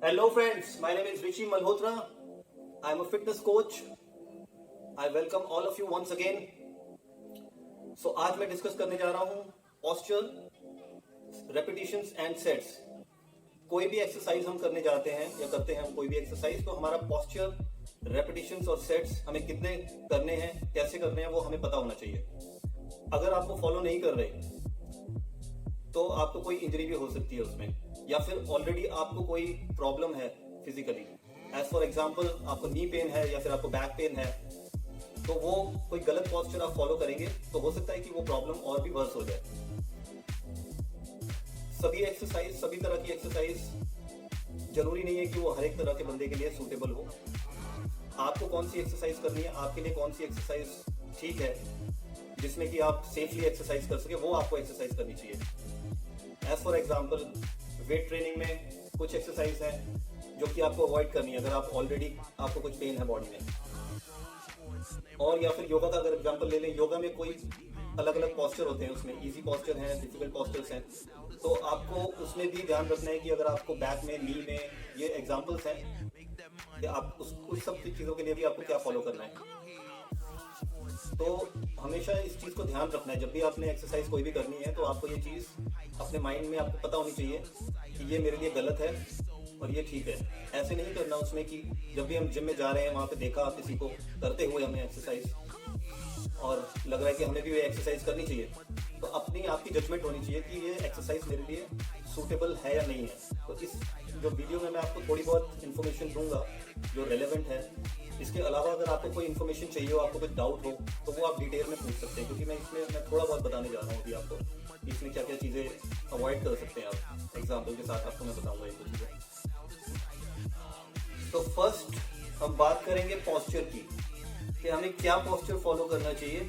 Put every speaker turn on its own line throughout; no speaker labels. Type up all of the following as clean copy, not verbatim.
Hello friends, my name is Rishi Malhotra. I am a fitness coach. I welcome all of you once again. So आज मैं discuss करने जा रहा हूँ posture, repetitions and sets. कोई भी exercise हम करने जाते हैं या करते हैं हम कोई भी एक्सरसाइज, तो हमारा posture, repetitions और sets हमें कितने करने हैं, कैसे करने हैं, वो हमें पता होना चाहिए. अगर आप वो फॉलो नहीं कर रहे तो आपको कोई इंजरी भी हो सकती है उसमें, या फिर ऑलरेडी आपको कोई प्रॉब्लम है फिजिकली. एज फॉर एग्जाम्पल आपको नी पेन है या फिर आपको बैक पेन है, तो वो कोई गलत पॉस्चर आप फॉलो करेंगे तो हो सकता है कि वो प्रॉब्लम और भी वर्स हो जाए. सभी तरह की एक्सरसाइज जरूरी नहीं है कि वो हर एक तरह के बंदे के लिए सूटेबल हो. आपको कौन सी एक्सरसाइज करनी है, आपके लिए कौन सी एक्सरसाइज ठीक है जिसमें कि आप सेफली एक्सरसाइज कर सके, वो आपको एक्सरसाइज करनी चाहिए. As for example weight training में कुछ एक्सरसाइज है जो कि आपको अवॉइड करनी है अगर आप ऑलरेडी आपको कुछ पेन है बॉडी में. और या फिर योगा का अगर एग्जाम्पल ले लें, योगा में कोई अलग अलग पॉस्चर होते हैं, उसमें इजी पॉस्चर हैं, डिफिकल्ट पॉस्चर्स हैं, तो आपको उसमें भी ध्यान रखना है कि अगर आपको बैक में, नी में, ये एग्जाम्पल्स हैं कि आप उस सब चीज़ों के लिए भी आपको क्या फॉलो करना है. तो हमेशा इस चीज़ को ध्यान रखना है. जब भी आपने एक्सरसाइज कोई भी करनी है तो आपको ये चीज़ अपने माइंड में आपको पता होनी चाहिए कि ये मेरे लिए गलत है और ये ठीक है. ऐसे नहीं करना उसमें कि जब भी हम जिम में जा रहे हैं वहाँ पे देखा किसी को करते हुए हमें एक्सरसाइज और लग रहा है कि हमें भी ये एक्सरसाइज करनी चाहिए, तो अपनी आपकी जजमेंट होनी चाहिए कि ये एक्सरसाइज मेरे लिए सूटेबल है या नहीं है. तो इस जो वीडियो में मैं आपको थोड़ी बहुत इन्फॉर्मेशन दूंगा जो रेलेवेंट है. इसके अलावा अगर आपको कोई इन्फॉर्मेशन चाहिए हो, आपको कुछ डाउट हो, तो वो आप डिटेल में पूछ सकते हैं, क्योंकि मैं थोड़ा बहुत बताने जा रहा हूँ अभी आपको इसमें क्या क्या चीज़ें अवॉइड कर सकते हैं. आप एग्जाम्पल के साथ आपको मैं बताऊंगा एक दो चीज़ें. तो फर्स्ट हम बात करेंगे पॉस्चर की, कि हमें क्या पॉस्चर फॉलो करना चाहिए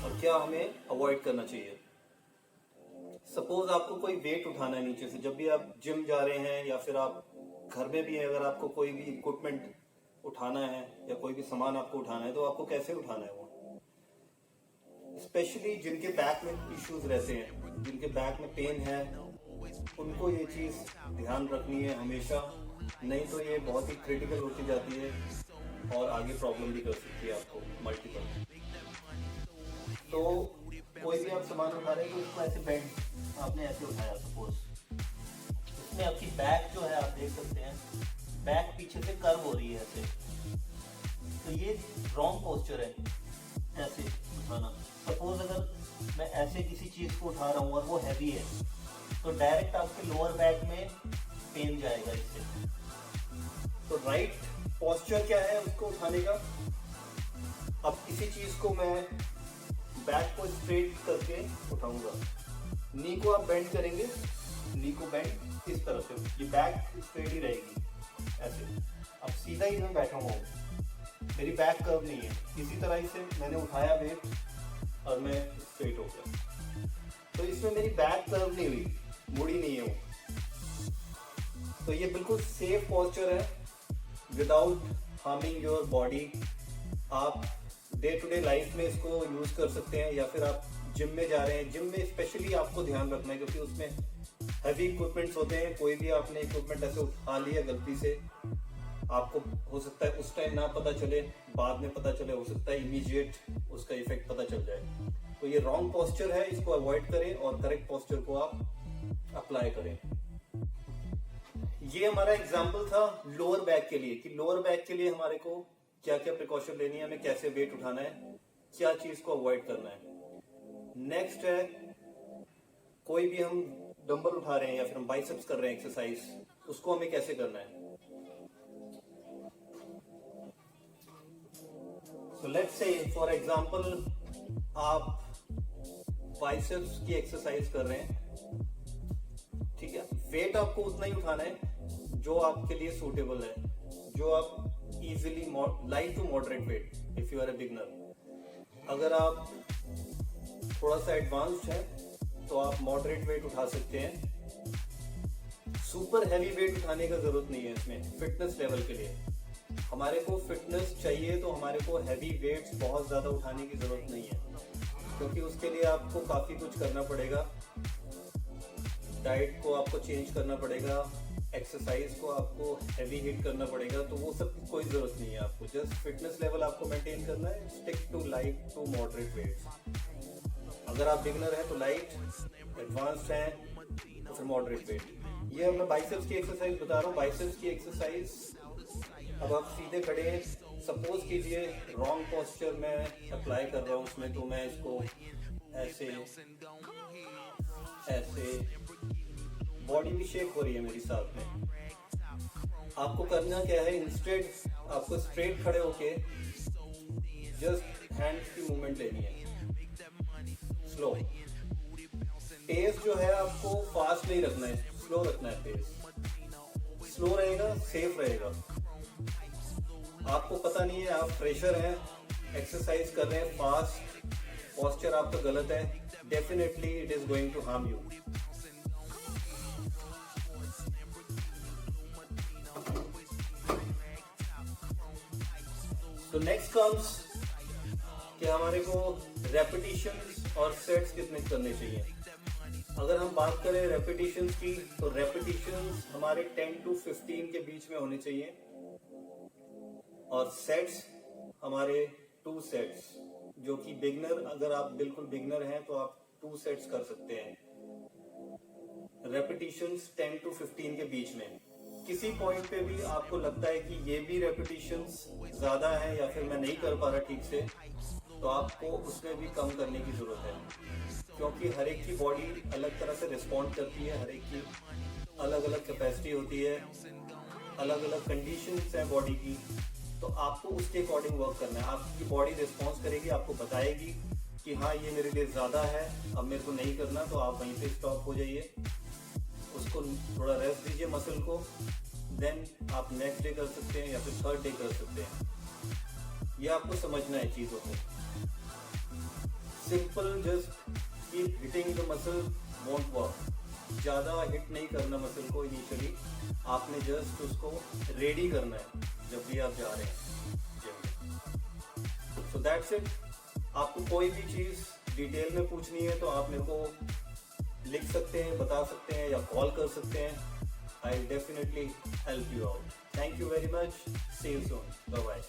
और क्या हमें अवॉइड करना चाहिए. सपोज आपको कोई वेट उठाना है नीचे से, जब भी आप जिम जा रहे हैं या फिर आप घर में भी है, अगर आपको कोई भी इक्विपमेंट उठाना है या कोई भी सामान आपको उठाना है, तो आपको कैसे उठाना है वो. स्पेशली जिनके बैक में इश्यूज रहते हैं, जिनके बैक में पेन है, उनको ये चीज़ ध्यान रखनी है हमेशा, नहीं तो ये बहुत ही क्रिटिकल होती जाती है और आगे प्रॉब्लम भी कर सकती है आपको मल्टीपल. तो कोई भी आप सामान उठा रहे हैं तो उसको ऐसे बेंड आपने ऐसे उठाया, सपोज इसमें आपकी बैक जो है आप देख सकते हैं, बैक पीछे से कर्व हो रही है ऐसे, तो ये रॉन्ग पोस्चर है ऐसे उठाना. सपोज अगर मैं ऐसे किसी चीज को उठा रहा हूँ और वो हैवी है, तो डायरेक्ट आपके लोअर बैक में पेन जाएगा इससे. तो राइट पोस्चर क्या है उसको उठाने का. अब किसी चीज को मैं बैक को स्ट्रेट करके उठाऊंगा, नी को आप बेंड करेंगे, नी को बेंड इस तरह से, ये बैक स्ट्रेट ही रहेगी ऐसे. अब सीधा ही मैं बैठा हूँ, मेरी बैक कर्व नहीं है, इसी तरह से मैंने उठाया वेट और मैं स्ट्रेट हो गया, तो इसमें मेरी बैक कर्व नहीं हुई, मुड़ी नहीं है वो. तो ये बिल्कुल सेफ पोस्चर है विदाउट हार्मिंग योर बॉडी. आप डे टू डे लाइफ में इसको यूज कर सकते हैं, या फिर आप जिम में जा रहे हैं, जिम में स्पेशली आपको ध्यान रखना है क्योंकि उसमें हैवी इक्विपमेंट्स होते हैं. कोई भी आपने इक्विपमेंट ऐसे उठा लिया गलती से, आपको हो सकता है उस टाइम ना पता चले, बाद में पता चले, हो सकता है इमीडिएट उसका इफेक्ट पता चल जाए. तो ये रॉन्ग पोस्चर है, इसको अवॉइड करें और करेक्ट पोस्चर को आप अप्लाई करें. ये हमारा एग्जाम्पल था लोअर बैक के लिए, कि लोअर बैक के लिए हमारे को क्या क्या प्रिकॉशन लेनी है, हमें कैसे वेट उठाना है, क्या चीज को अवॉइड करना है. नेक्स्ट है, कोई भी हम डंबल उठा रहे हैं या फिर हम बाइसेप्स कर रहे हैं एक्सरसाइज, उसको हमें कैसे करना है. So let's say for example आप बाइसेप्स की एक्सरसाइज कर रहे हैं, ठीक है. वेट आपको उतना ही उठाना है जो आपके लिए सूटेबल है, जो आप easily light to moderate weight if you are a beginner. अगर आप थोड़ा सा एडवांस्ड है तो आप मॉडरेट वेट उठा सकते हैं. सुपर हैवी वेट उठाने का जरूरत नहीं है इसमें. फिटनेस लेवल के लिए हमारे को फिटनेस चाहिए, तो हमारे को हैवी वेट्स बहुत ज़्यादा उठाने की ज़रूरत नहीं है, क्योंकि उसके लिए आपको काफ़ी कुछ करना पड़ेगा. डाइट को आपको चेंज करना पड़ेगा, एक्सरसाइज को आपको हैवी हिट करना पड़ेगा, तो वो सब की कोई ज़रूरत नहीं है आपको। जस्ट फिटनेस लेवल आपको मेंटेन करना है, stick to light to moderate weights. अगर आप बिगनर हैं तो लाइट, एडवांस्ड हैं तो फिर मॉडरेट वेट। ये मैं बाइसेप्स की एक्सरसाइज बता रहा हूँ। बाइसेप्स की एक्सरसाइज, अब आप सीधे खड़े हैं, सपोज कीजिए रॉन्ग पोस्चर में अप्लाई कर रहा हूँ उसमें, तो मैं इसको ऐसे ऐसे, बॉडी भी शेक हो रही है मेरी साथ में। आपको करना क्या है, इंस्टेड आपको स्ट्रेट खड़े होके जस्ट हैंड्स की मूवमेंट लेनी है, स्लो। पेस जो है आपको फास्ट नहीं रखना है, स्लो रखना है। पेस स्लो रहेगा, सेफ रहेगा। आपको पता नहीं है, आप फ्रेशर हैं, एक्सरसाइज कर रहे हैं फास्ट, पोस्चर आपका गलत है, definitely it is going to harm you. तो नेक्स्ट कम्स कि हमारे को रेपिटेशंस और सेट्स कितने करने चाहिए। अगर हम बात करें रेपिटेशंस की, तो रेपिटेशंस हमारे 10 to 15 के बीच में होने चाहिए, और सेट्स हमारे 2 सेट्स, जो कि बिगनर, अगर आप बिल्कुल बिगनर हैं तो आप 2 सेट्स कर सकते हैं। रेपिटेशंस 10 to 15 के बीच में। किसी पॉइंट पे भी आपको लगता है कि ये भी रेपिटेशंस ज्यादा है या फिर मैं नहीं कर पा रहा ठीक से, तो आपको उसमें भी कम करने की जरूरत है, क्योंकि हर एक की बॉडी अलग तरह से रिस्पॉन्ड करती है, हर एक की अलग अलग कैपेसिटी होती है, अलग अलग कंडीशंस है बॉडी की, तो आपको उसके अकॉर्डिंग वर्क करना है। आपकी बॉडी रिस्पॉन्स करेगी, आपको बताएगी कि हाँ ये मेरे लिए ज़्यादा है, अब मेरे को नहीं करना, तो आप वहीं पे स्टॉप हो जाइए, उसको थोड़ा रेस्ट दीजिए मसल को, देन आप नेक्स्ट डे कर सकते हैं या फिर थर्ड डे कर सकते हैं। ये आपको समझना है चीज़ों को। Simple just keep hitting the muscle won't work. ज़्यादा हिट नहीं करना मसल को इनिशियली, आपने जस्ट उसको रेडी करना है जब भी आप जा रहे हैं जिम। So that's it. आपको कोई भी चीज़ डिटेल में पूछनी है तो आप मेरे को लिख सकते हैं, बता सकते हैं या कॉल कर सकते हैं। I definitely help you out. Thank you very much. See you soon. Bye bye.